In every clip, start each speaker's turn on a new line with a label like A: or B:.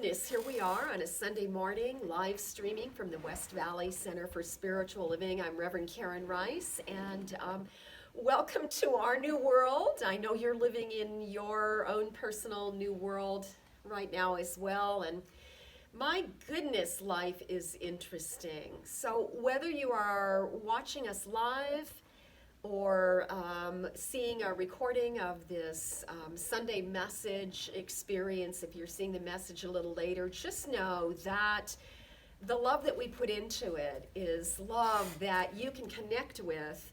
A: goodness, here we are on a Sunday morning, live streaming from the West Valley Center for Spiritual Living. I'm Reverend Karen Rice, and welcome to our new world. I know you're living in your own personal new world right now as well, and my goodness, life is interesting. So whether you are watching us live or seeing a recording of this Sunday message experience, if you're seeing the message a little later, just know that the love that we put into it is love that you can connect with,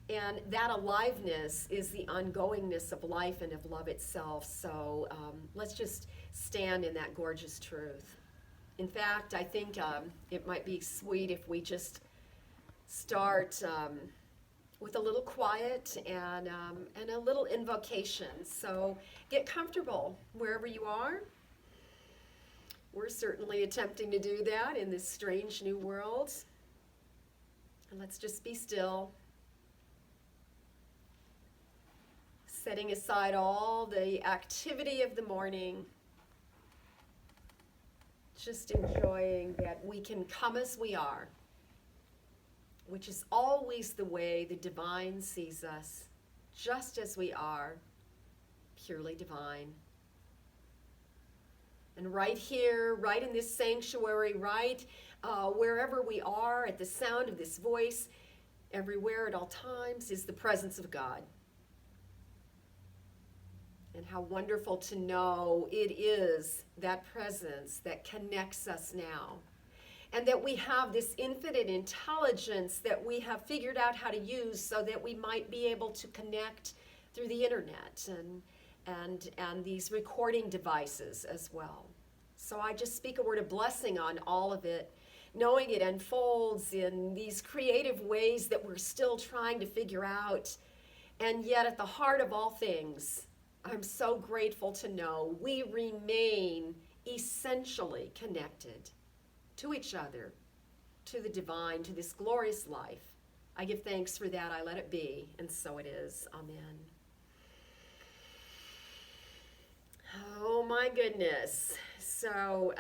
A: and that aliveness is the ongoingness of life and of love itself. So let's just stand in that gorgeous truth. In fact, I think it might be sweet if we just start with a little quiet and a little invocation. So get comfortable wherever you are. We're certainly attempting to do that in this strange new world. And let's just be still, setting aside all the activity of the morning, just enjoying that we can come as we are, which is always the way the divine sees us, just as we are, purely divine. And right here, right in this sanctuary, right wherever we are, at the sound of this voice, everywhere at all times, is the presence of God. And how wonderful to know it is that presence that connects us now. And that we have this infinite intelligence that we have figured out how to use so that we might be able to connect through the internet and these recording devices as well. So I just speak a word of blessing on all of it, knowing it unfolds in these creative ways that we're still trying to figure out. And yet at the heart of all things, I'm so grateful to know we remain essentially connected to each other, to the divine, to this glorious life. I give thanks for that. I let it be, and so it is. Amen. Oh my goodness. So,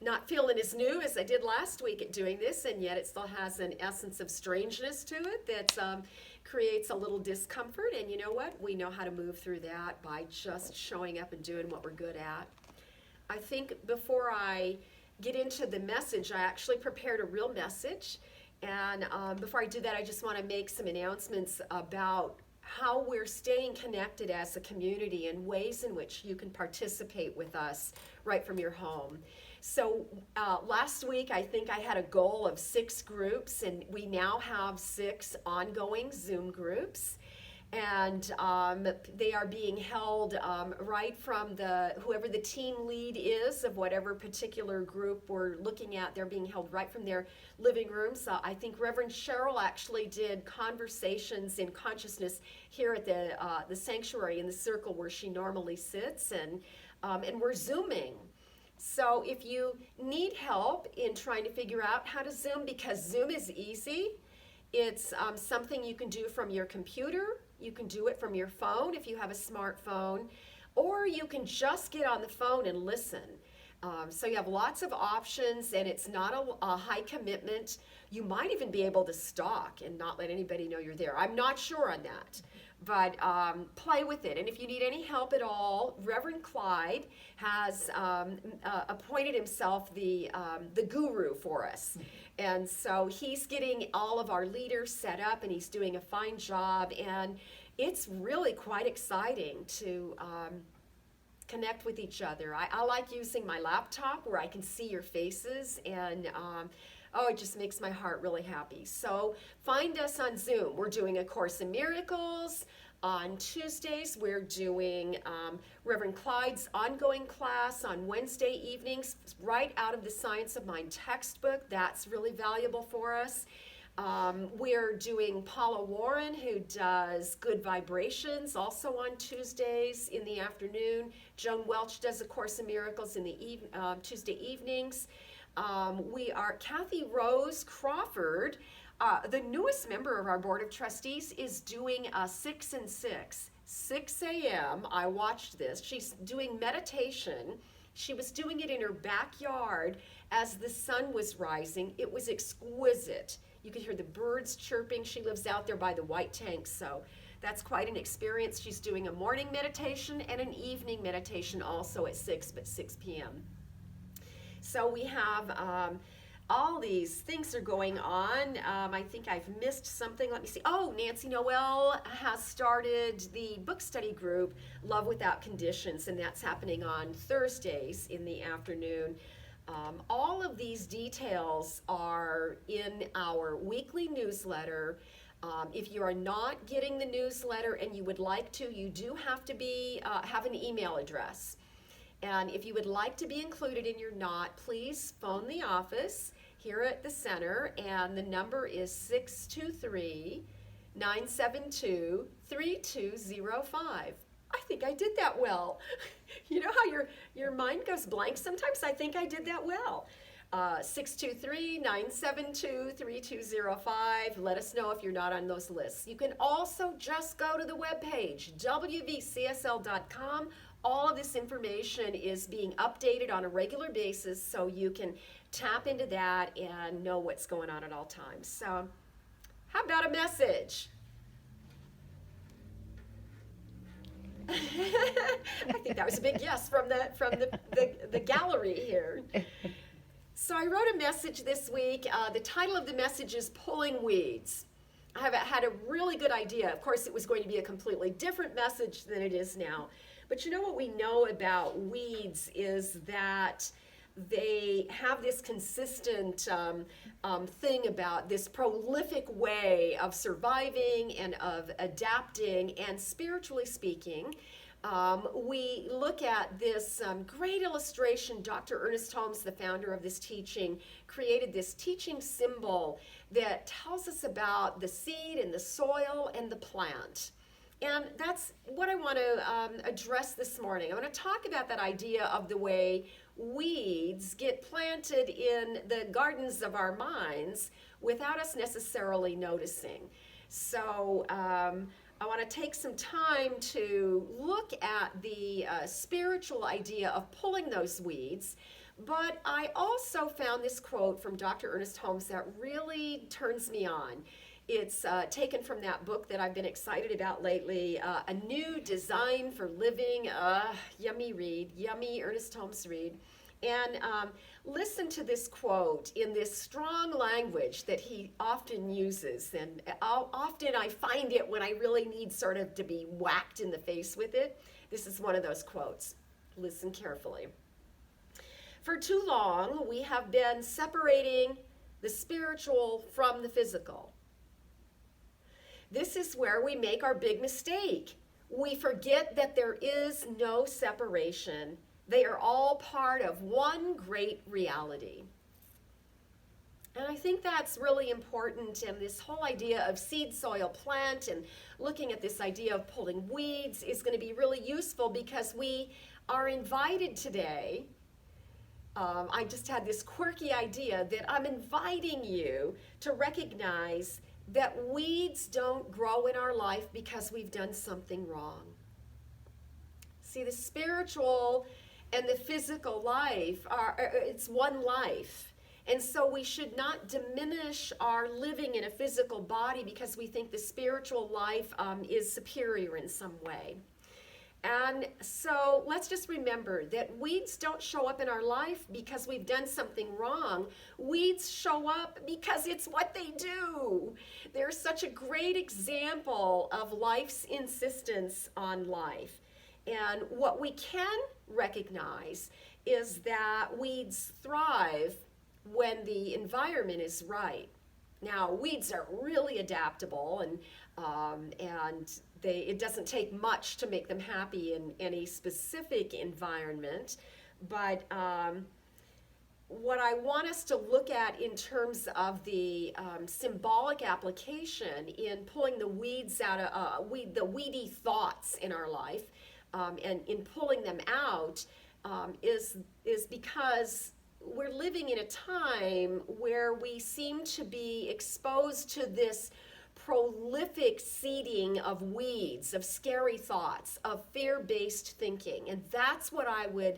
A: not feeling as new as I did last week at doing this, and yet it still has an essence of strangeness to it that creates a little discomfort. And you know what? We know how to move through that by just showing up and doing what we're good at. I think before I get into the message, I actually prepared a real message, and before I do that, I just want to make some announcements about how we're staying connected as a community and ways in which you can participate with us right from your home. So last week, I think I had a goal of 6 groups, and we now have 6 ongoing Zoom groups. And they are being held right from whoever the team lead is of whatever particular group we're looking at. They're being held right from their living rooms. I think Reverend Cheryl actually did conversations in consciousness here at the sanctuary in the circle where she normally sits, and we're Zooming. So if you need help in trying to figure out how to Zoom, because Zoom is easy, it's something you can do from your computer. You can do it from your phone if you have a smartphone, or you can just get on the phone and listen. So you have lots of options, and it's not a high commitment. You might even be able to stalk and not let anybody know you're there. I'm not sure on that, but play with it. And if you need any help at all, Reverend Clyde has appointed himself the guru for us. And so he's getting all of our leaders set up, and he's doing a fine job. And it's really quite exciting to connect with each other. I like using my laptop where I can see your faces, and it just makes my heart really happy. So find us on Zoom. We're doing A Course in Miracles. On Tuesdays, we're doing Reverend Clyde's ongoing class. On Wednesday evenings, right out of the Science of Mind textbook. That's really valuable for us. We're doing Paula Warren, who does Good Vibrations, also on Tuesdays in the afternoon. Joan Welch does A Course in Miracles in the Tuesday evenings. We are Kathy Rose Crawford, the newest member of our Board of Trustees, is doing a 6 and 6, 6 a.m. I watched this. She's doing meditation She was doing it in her backyard as the sun was rising. It was exquisite. You could hear the birds chirping. She lives out there by the white tank, so that's quite an experience. She's doing a morning meditation and an evening meditation also at 6 p.m. So we have all these things are going on. I think I've missed something. Let me see. Oh, Nancy Noel has started the book study group, Love Without Conditions, and that's happening on Thursdays in the afternoon. All of these details are in our weekly newsletter. If you are not getting the newsletter and you would like to, you do have to have an email address. And if you would like to be included and you're not, please phone the office here at the center, and the number is 623-972-3205. I think I did that well. You know how your mind goes blank sometimes? I think I did that well. 623-972-3205. Let us know if you're not on those lists. You can also just go to the webpage, wvcsl.com. All of this information is being updated on a regular basis, so you can tap into that and know what's going on at all times. So, how about a message? I think that was a big yes from the gallery here. So I wrote a message this week. The title of the message is Pulling Weeds. I have had a really good idea. Of course, it was going to be a completely different message than it is now. But you know what we know about weeds is that they have this consistent thing about this prolific way of surviving and of adapting, and spiritually speaking, we look at this great illustration. Dr. Ernest Holmes, the founder of this teaching, created this teaching symbol that tells us about the seed and the soil and the plant. And that's what I want to address this morning. I want to talk about that idea of the way weeds get planted in the gardens of our minds without us necessarily noticing. So I want to take some time to look at the spiritual idea of pulling those weeds. But I also found this quote from Dr. Ernest Holmes that really turns me on. It's taken from that book that I've been excited about lately, A New Design for Living. Yummy read, yummy Ernest Holmes read. And listen to this quote in this strong language that he often uses. And often I find it when I really need sort of to be whacked in the face with it. This is one of those quotes. Listen carefully. For too long, we have been separating the spiritual from the physical. This is where we make our big mistake. We forget that there is no separation. They are all part of one great reality. And I think that's really important, and this whole idea of seed, soil, plant, and looking at this idea of pulling weeds is going to be really useful because we are invited today. I just had this quirky idea that I'm inviting you to recognize that weeds don't grow in our life because we've done something wrong. See, the spiritual and the physical life it's one life. And so we should not diminish our living in a physical body because we think the spiritual life is superior in some way. And so let's just remember that weeds don't show up in our life because we've done something wrong. Weeds show up because it's what they do. They're such a great example of life's insistence on life. And what we can recognize is that weeds thrive when the environment is right. Now, weeds are really adaptable, and it doesn't take much to make them happy in any specific environment. But what I want us to look at in terms of the symbolic application in pulling the weeds out of the weedy thoughts in our life, and in pulling them out, is because we're living in a time where we seem to be exposed to this prolific seeding of weeds, of scary thoughts, of fear-based thinking. And that's what I would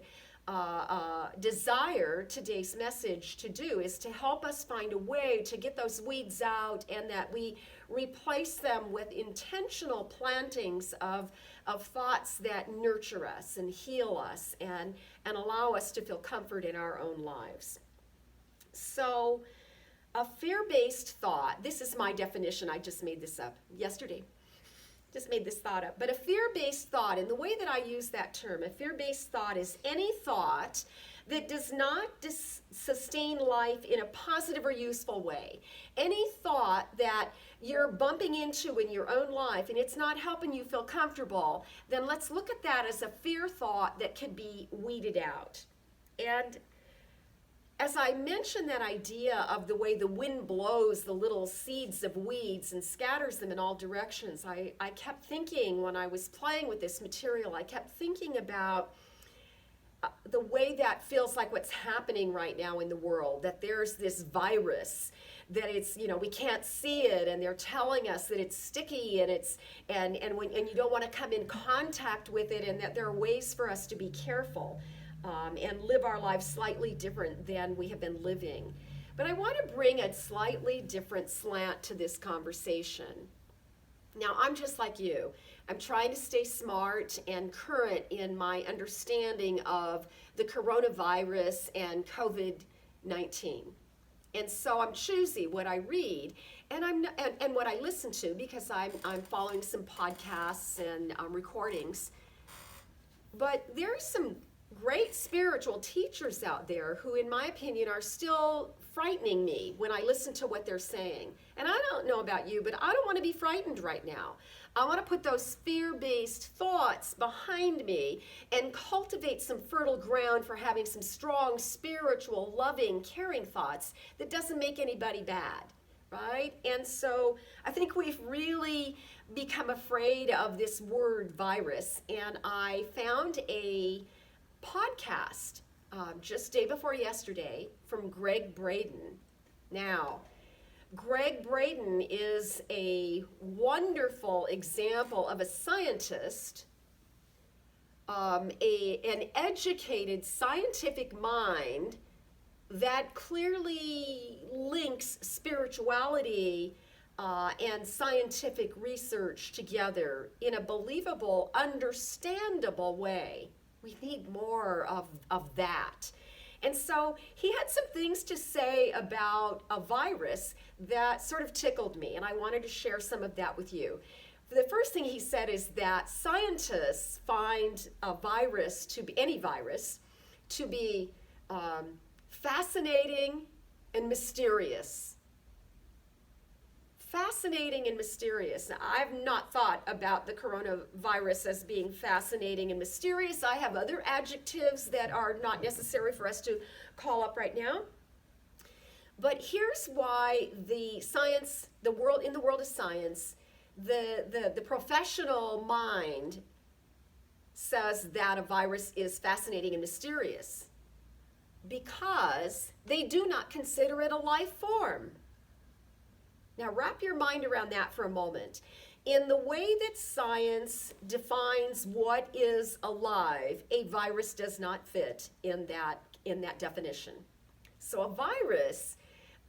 A: desire today's message to do is to help us find a way to get those weeds out, and that we replace them with intentional plantings of thoughts that nurture us and heal us and allow us to feel comfort in our own lives. So a fear-based thought, this is my definition, I just made this up yesterday. Just made this thought up. But a fear-based thought, and the way that I use that term, a fear-based thought is any thought that does not sustain life in a positive or useful way. Any thought that you're bumping into in your own life and it's not helping you feel comfortable, then let's look at that as a fear thought that could be weeded out. And as I mentioned that idea of the way the wind blows the little seeds of weeds and scatters them in all directions, I kept thinking when I was playing with this material, I kept thinking about the way that feels like what's happening right now in the world, that there's this virus, that it's, we can't see it, and they're telling us that it's sticky and and you don't want to come in contact with it, and that there are ways for us to be careful. And live our lives slightly different than we have been living. But I want to bring a slightly different slant to this conversation. Now, I'm just like you. I'm trying to stay smart and current in my understanding of the coronavirus and COVID-19. And so I'm choosy what I read and what I listen to, because I'm following some podcasts and recordings. But there's some great spiritual teachers out there who, in my opinion, are still frightening me when I listen to what they're saying. And I don't know about you, but I don't want to be frightened right now. I want to put those fear-based thoughts behind me and cultivate some fertile ground for having some strong, spiritual, loving, caring thoughts that doesn't make anybody bad, right? And so I think we've really become afraid of this word virus. And I found a podcast just day before yesterday from Greg Braden. Now, Greg Braden is a wonderful example of a scientist, an educated scientific mind that clearly links spirituality and scientific research together in a believable, understandable way. We need more of that. And so he had some things to say about a virus that sort of tickled me, and I wanted to share some of that with you. The first thing he said is that scientists find a virus any virus to be fascinating and mysterious. Fascinating and mysterious. Now, I've not thought about the coronavirus as being fascinating and mysterious. I have other adjectives that are not necessary for us to call up right now. But here's why in the world of science, the professional mind says that a virus is fascinating and mysterious, because they do not consider it a life form. Now, wrap your mind around that for a moment. In the way that science defines what is alive, a virus does not fit in that definition. So a virus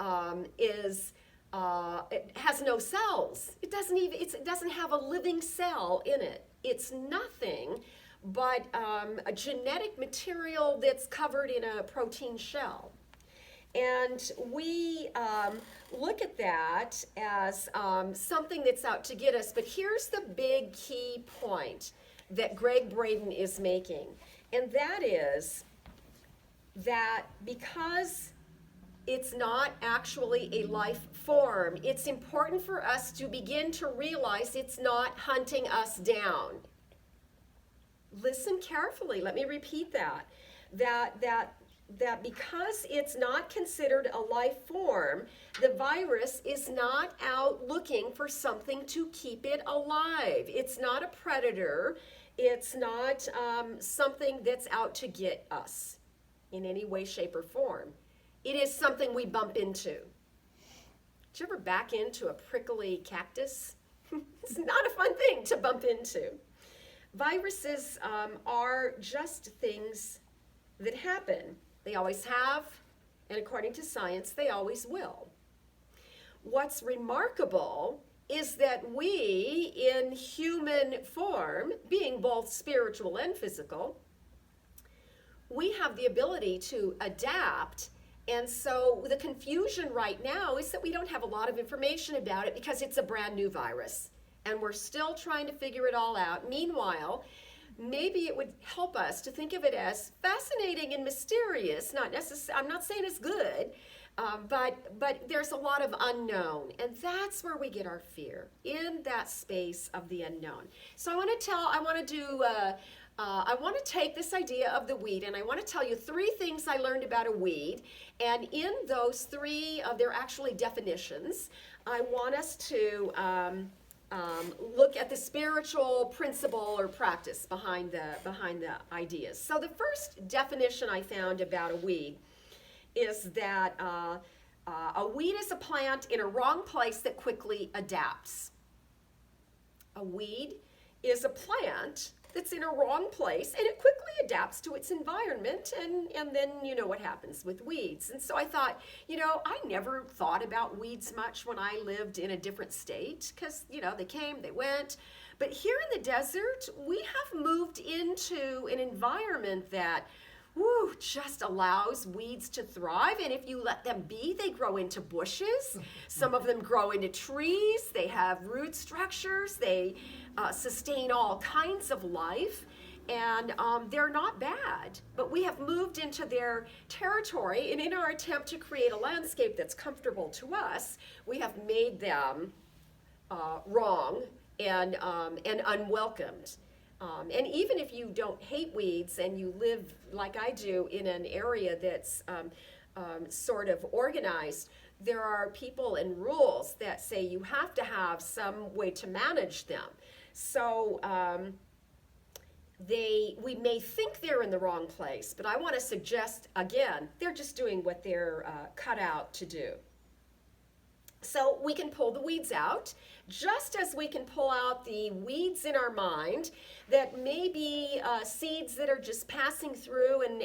A: it has no cells. It doesn't have a living cell in it. It's nothing but a genetic material that's covered in a protein shell. And we look at that as something that's out to get us. But here's the big key point that Greg Braden is making. And that is that because it's not actually a life form, it's important for us to begin to realize it's not hunting us down. Listen carefully. Let me repeat that. That because it's not considered a life form, the virus is not out looking for something to keep it alive. It's not a predator. It's not something that's out to get us in any way, shape, or form. It is something we bump into. Did you ever back into a prickly cactus? It's not a fun thing to bump into. Viruses are just things that happen. They always have, and according to science, they always will. What's remarkable is that we, in human form, being both spiritual and physical, we have the ability to adapt. And so the confusion right now is that we don't have a lot of information about it because it's a brand new virus. And we're still trying to figure it all out. Meanwhile, maybe it would help us to think of it as fascinating and mysterious. I'm not saying it's good, but there's a lot of unknown, and that's where we get our fear, in that space of the unknown. So I want to take this idea of the weed, and I want to tell you 3 things I learned about a weed, and in those 3, they're actually definitions. I want us to look at the spiritual principle or practice behind the ideas. So the first definition I found about a weed is that a weed is a plant in a wrong place that quickly adapts. A weed is a plant that's in a wrong place and it quickly adapts to its environment, and then you know what happens with weeds. And so I thought, I never thought about weeds much when I lived in a different state because, they came, they went. But here in the desert, we have moved into an environment that just allows weeds to thrive. And if you let them be, they grow into bushes. Some of them grow into trees. They have root structures. They sustain all kinds of life. And they're not bad. But we have moved into their territory. And in our attempt to create a landscape that's comfortable to us, we have made them wrong and unwelcomed. And even if you don't hate weeds and you live like I do in an area that's sort of organized, there are people and rules that say you have to have some way to manage them. So we may think they're in the wrong place, but I want to suggest, again, they're just doing what they're cut out to do. So we can pull the weeds out, just as we can pull out the weeds in our mind that may be seeds that are just passing through, and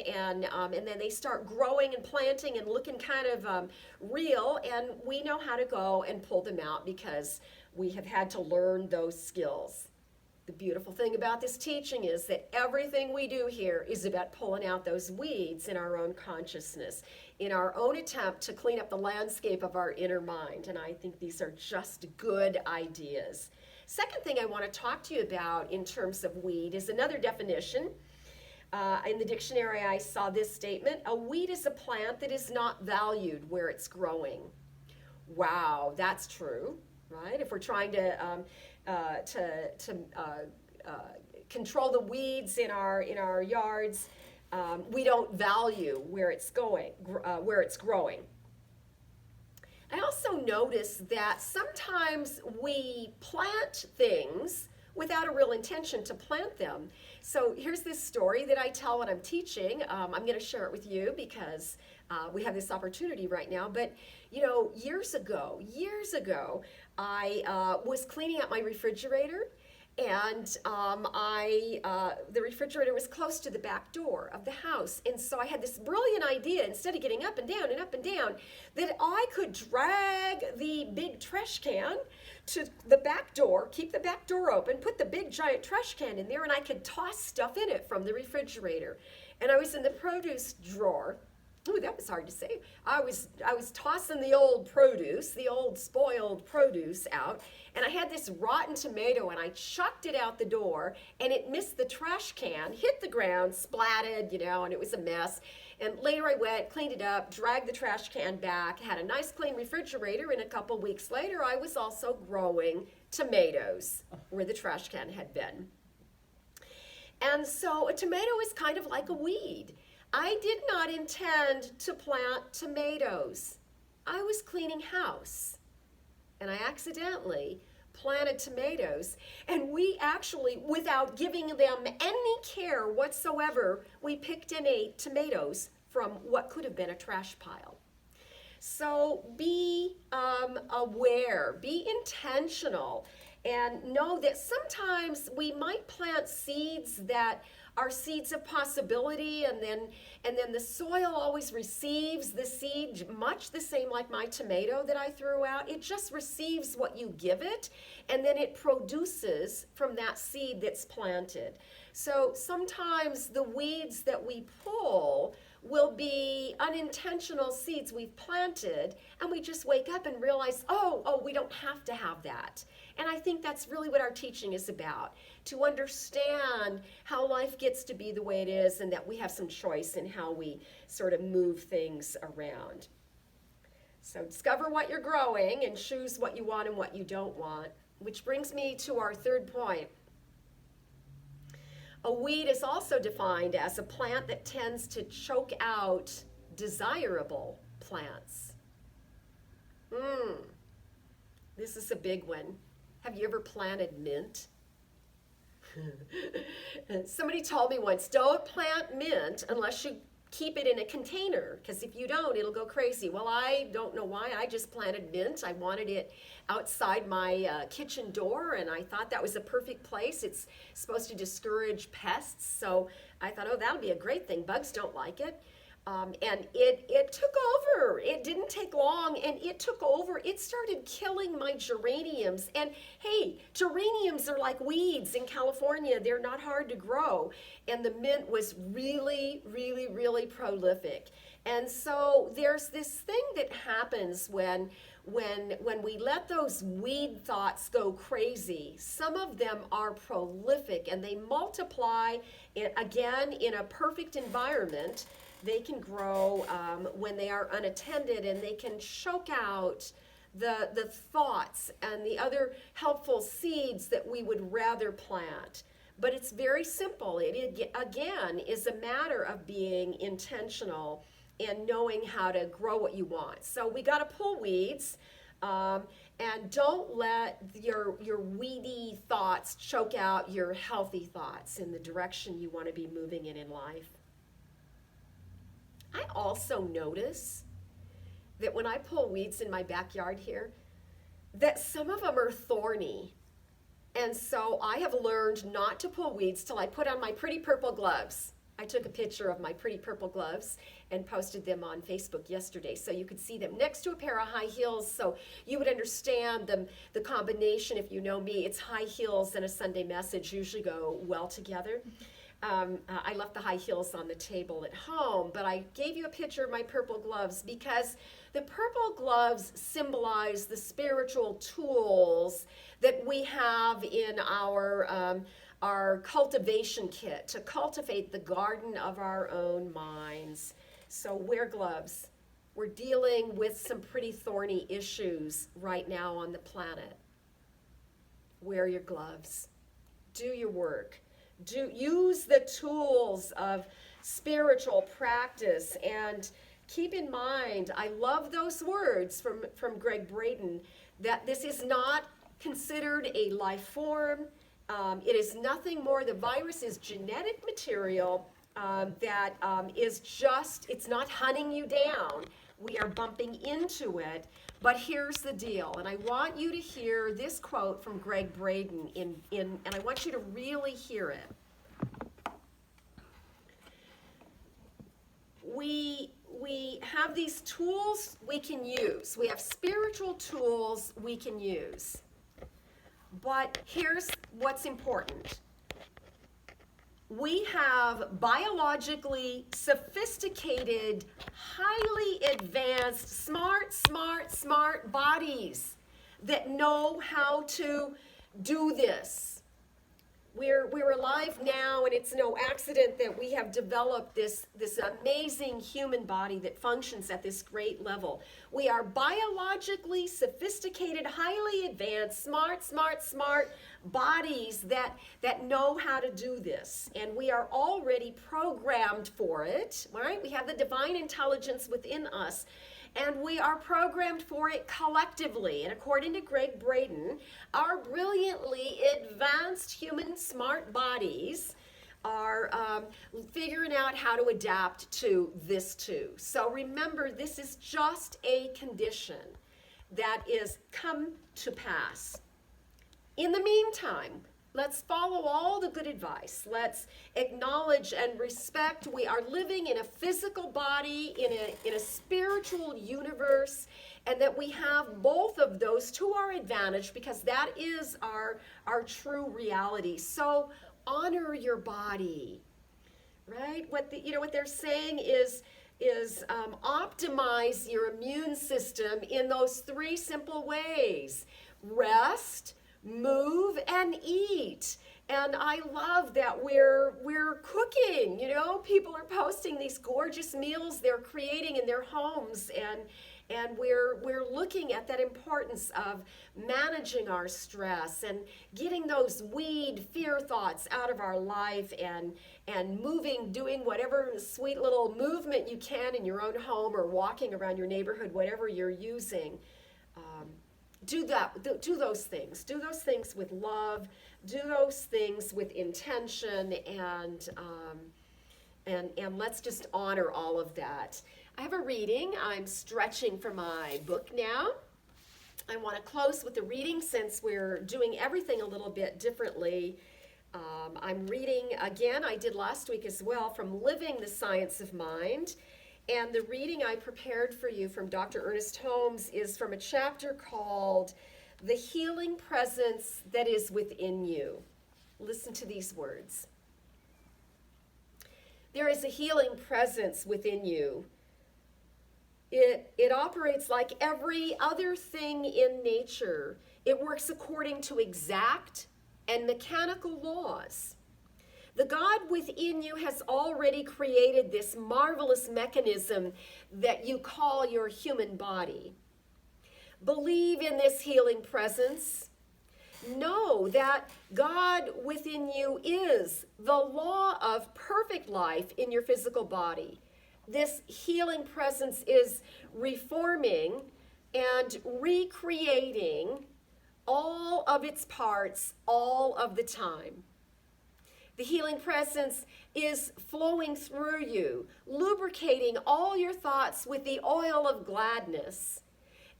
A: then they start growing and planting and looking kind of real, and we know how to go and pull them out because we have had to learn those skills. The beautiful thing about this teaching is that everything we do here is about pulling out those weeds in our own consciousness, in our own attempt to clean up the landscape of our inner mind. And I think these are just good ideas. Second thing I want to talk to you about in terms of weed is another definition. In the dictionary, I saw this statement: a weed is a plant that is not valued where it's growing. Wow, that's true, right? If we're trying to control the weeds in our yards, we don't value where it's growing. I also notice that sometimes we plant things without a real intention to plant them. So here's this story that I tell when I'm teaching. I'm going to share it with you because we have this opportunity right now. But years ago, I was cleaning out my refrigerator, and the refrigerator was close to the back door of the house. And so I had this brilliant idea, instead of getting up and down and up and down, that I could drag the big trash can to the back door, keep the back door open, put the big giant trash can in there, and I could toss stuff in it from the refrigerator. And I was in the produce drawer. Ooh, that was hard to say. I was tossing the old produce, the old spoiled produce out, and I had this rotten tomato, and I chucked it out the door, and it missed the trash can, hit the ground, splatted, and it was a mess. And later I went, cleaned it up, dragged the trash can back, had a nice clean refrigerator, and a couple weeks later I was also growing tomatoes where the trash can had been. And so a tomato is kind of like a weed. I did not intend to plant tomatoes. I was cleaning house, and I accidentally planted tomatoes, and we actually, without giving them any care whatsoever, we picked and ate tomatoes from what could have been a trash pile. So be aware, be intentional, and know that sometimes we might plant seeds that are seeds of possibility, and then the soil always receives the seed, much the same like my tomato that I threw out. It just receives what you give it, and then it produces from that seed that's planted. So sometimes the weeds that we pull will be unintentional seeds we've planted, and we just wake up and realize, oh, we don't have to have that. And I think that's really what our teaching is about, to understand how life gets to be the way it is, and that we have some choice in how we sort of move things around. So discover what you're growing and choose what you want and what you don't want, which brings me to our third point. A weed is also defined as a plant that tends to choke out desirable plants. This is a big one. Have you ever planted mint? Somebody told me once, don't plant mint unless you keep it in a container, because if you don't, it'll go crazy. Well, I don't know why. I just planted mint. I wanted it outside my kitchen door, and I thought that was a perfect place. It's supposed to discourage pests, so I thought, oh, that'll be a great thing. Bugs don't like it. And it took over. It didn't take long, and it took over. It started killing my geraniums. And hey, geraniums are like weeds in California. They're not hard to grow. And the mint was really, really, really prolific. And so there's this thing that happens when we let those weed thoughts go crazy. Some of them are prolific, and they multiply, again, in a perfect environment. They can grow when they are unattended, and they can choke out the thoughts and the other helpful seeds that we would rather plant. But it's very simple. It again is a matter of being intentional and knowing how to grow what you want. So we got to pull weeds, and don't let your weedy thoughts choke out your healthy thoughts in the direction you want to be moving in life. I also notice that when I pull weeds in my backyard here, that some of them are thorny. And so I have learned not to pull weeds till I put on my pretty purple gloves. I took a picture of my pretty purple gloves and posted them on Facebook yesterday, so you could see them next to a pair of high heels, so you would understand the combination. If you know me, it's high heels and a Sunday message usually go well together. I left the high heels on the table at home, but I gave you a picture of my purple gloves because the purple gloves symbolize the spiritual tools that we have in our cultivation kit to cultivate the garden of our own minds. So wear gloves. We're dealing with some pretty thorny issues right now on the planet. Wear your gloves. Do your work. Use the tools of spiritual practice, and keep in mind, I love those words from Greg Braden, that this is not considered a life form. It is nothing more. The virus is genetic material that is just, it's not hunting you down. We are bumping into it. But here's the deal, and I want you to hear this quote from Greg Braden, and I want you to really hear it. We have these tools we can use. We have spiritual tools we can use. But here's what's important. We have biologically sophisticated, highly advanced, smart bodies that know how to do this. We're alive now, and it's no accident that we have developed this amazing human body that functions at this great level. We are biologically sophisticated, highly advanced, smart bodies that know how to do this. And we are already programmed for it, right? We have the divine intelligence within us. And we are programmed for it collectively. And according to Greg Braden, our brilliantly advanced human smart bodies are figuring out how to adapt to this too. So remember, this is just a condition that is come to pass. In the meantime, Let's follow all the good advice. Let's acknowledge and respect we are living in a physical body, in a spiritual universe, and that we have both of those to our advantage because that is our true reality. So honor your body, right? What they're saying is optimize your immune system in those three simple ways: rest, move, and eat. And I love that we're cooking. People are posting these gorgeous meals they're creating in their homes, and we're looking at that importance of managing our stress and getting those fear thoughts out of our life, and moving, doing whatever sweet little movement you can in your own home or walking around your neighborhood, whatever you're using. Do those things. Do those things with love. Do those things with intention, and let's just honor all of that. I have a reading. I'm stretching for my book now. I want to close with a reading since we're doing everything a little bit differently. I'm reading again, I did last week as well, from Living the Science of Mind. And the reading I prepared for you from Dr. Ernest Holmes is from a chapter called The Healing Presence That Is Within You. Listen to these words. There is a healing presence within you. It operates like every other thing in nature. It works according to exact and mechanical laws. The God within you has already created this marvelous mechanism that you call your human body. Believe in this healing presence. Know that God within you is the law of perfect life in your physical body. This healing presence is reforming and recreating all of its parts all of the time. The healing presence is flowing through you, lubricating all your thoughts with the oil of gladness.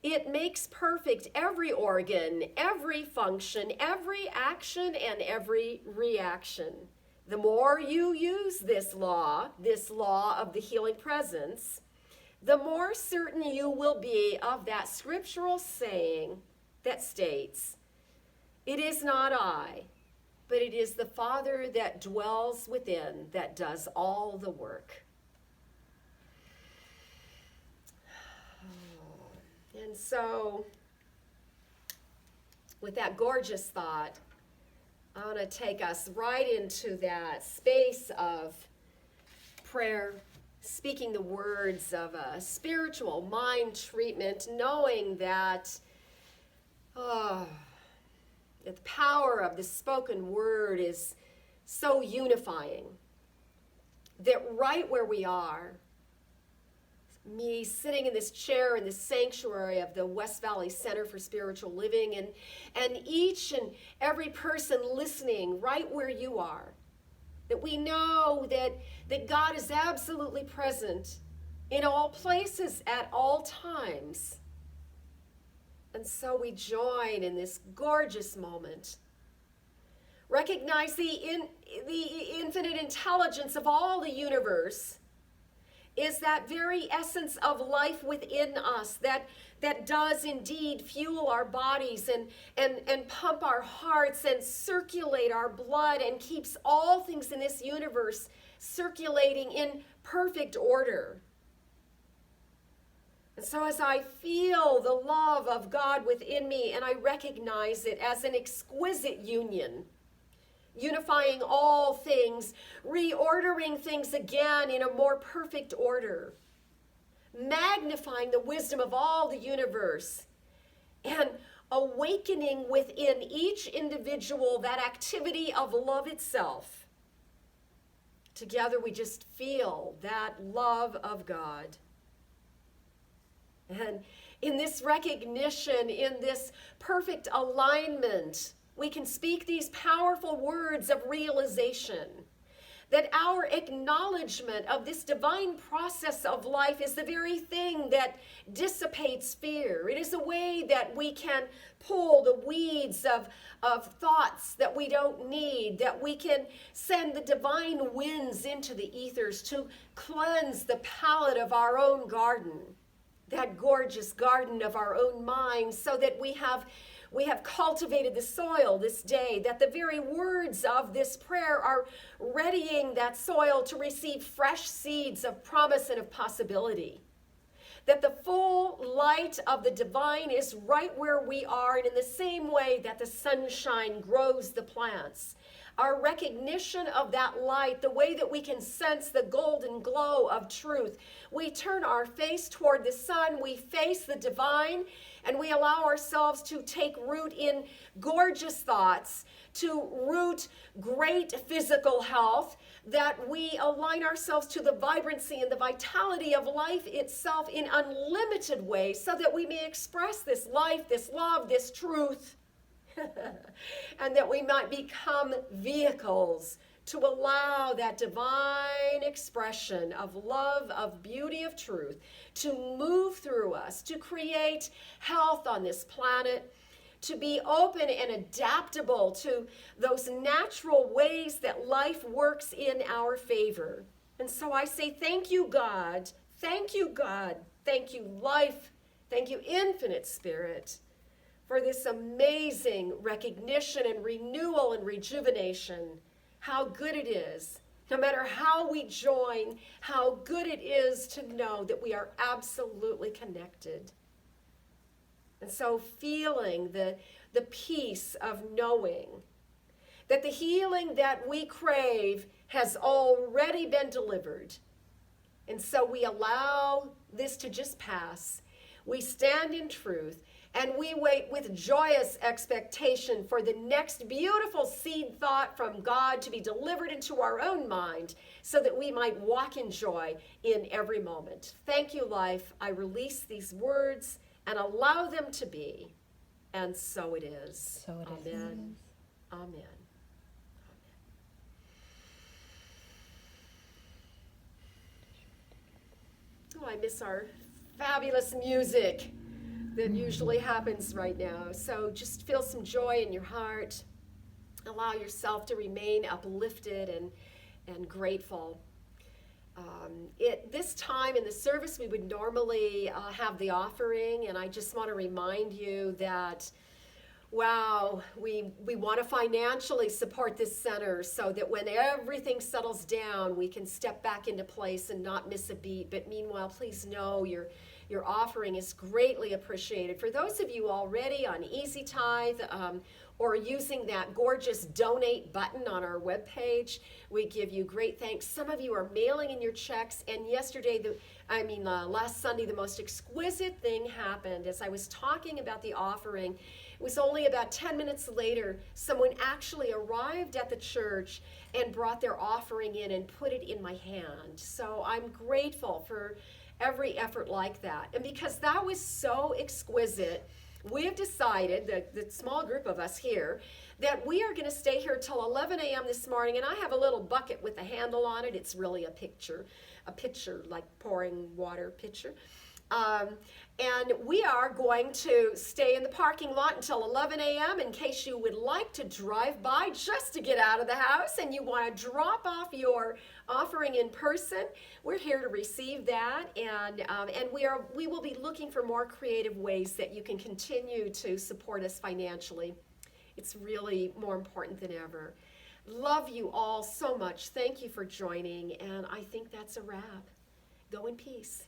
A: It makes perfect every organ, every function, every action, and every reaction. The more you use this law of the healing presence, the more certain you will be of that scriptural saying that states, "It is not I, but it is the Father that dwells within that does all the work." And so, with that gorgeous thought, I want to take us right into that space of prayer, speaking the words of a spiritual mind treatment, knowing that the power of the spoken word is so unifying, that right where we are, me sitting in this chair in the sanctuary of the West Valley Center for Spiritual Living, and each and every person listening right where you are, that we know that God is absolutely present in all places at all times. And so we join in this gorgeous moment. Recognize the infinite intelligence of all the universe is that very essence of life within us that does indeed fuel our bodies and pump our hearts and circulate our blood and keeps all things in this universe circulating in perfect order. And so as I feel the love of God within me and I recognize it as an exquisite union, unifying all things, reordering things again in a more perfect order, magnifying the wisdom of all the universe, and awakening within each individual that activity of love itself. Together we just feel that love of God. And in this recognition, in this perfect alignment, we can speak these powerful words of realization that our acknowledgement of this divine process of life is the very thing that dissipates fear. It is a way that we can pull the weeds of thoughts that we don't need, that we can send the divine winds into the ethers to cleanse the palette of our own garden, that gorgeous garden of our own mind, so that we have cultivated the soil this day, that the very words of this prayer are readying that soil to receive fresh seeds of promise and of possibility. That the full light of the divine is right where we are, and in the same way that the sunshine grows the plants, our recognition of that light, the way that we can sense the golden glow of truth, we turn our face toward the sun, we face the divine, and we allow ourselves to take root in gorgeous thoughts, to root great physical health, that we align ourselves to the vibrancy and the vitality of life itself in unlimited ways, so that we may express this life, this love, this truth, and that we might become vehicles to allow that divine expression of love, of beauty, of truth to move through us, to create health on this planet, to be open and adaptable to those natural ways that life works in our favor. And so I say, thank you, God. Thank you, God. Thank you, life. Thank you, infinite spirit, for this amazing recognition and renewal and rejuvenation. How good it is, no matter how we join, how good it is to know that we are absolutely connected. And so feeling the peace of knowing that the healing that we crave has already been delivered. And so we allow this to just pass. We stand in truth, and we wait with joyous expectation for the next beautiful seed thought from God to be delivered into our own mind, so that we might walk in joy in every moment. Thank you, life. I release these words and allow them to be. And so it is.
B: So it is.
A: Amen. Amen. Oh, I miss our fabulous music that usually happens right now. So just feel some joy in your heart. Allow yourself to remain uplifted and grateful. This time in the service, we would normally have the offering, and I just want to remind you that, wow, we want to financially support this center so that when everything settles down, we can step back into place and not miss a beat. But meanwhile, please know your offering is greatly appreciated. For those of you already on Easy Tithe or using that gorgeous donate button on our webpage, we give you great thanks. Some of you are mailing in your checks, and last Sunday, the most exquisite thing happened. As I was talking about the offering, it was only about 10 minutes later, someone actually arrived at the church and brought their offering in and put it in my hand. So I'm grateful for every effort like that. And because that was so exquisite, we have decided, the small group of us here, that we are going to stay here till 11 a.m. this morning. And I have a little bucket with a handle on it. It's really a pitcher like pouring water pitcher. And we are going to stay in the parking lot until 11 a.m. in case you would like to drive by just to get out of the house and you want to drop off your offering in person. We're here to receive that, and we will be looking for more creative ways that you can continue to support us financially. It's really more important than ever. Love you all so much. Thank you for joining, and I think that's a wrap. Go in peace.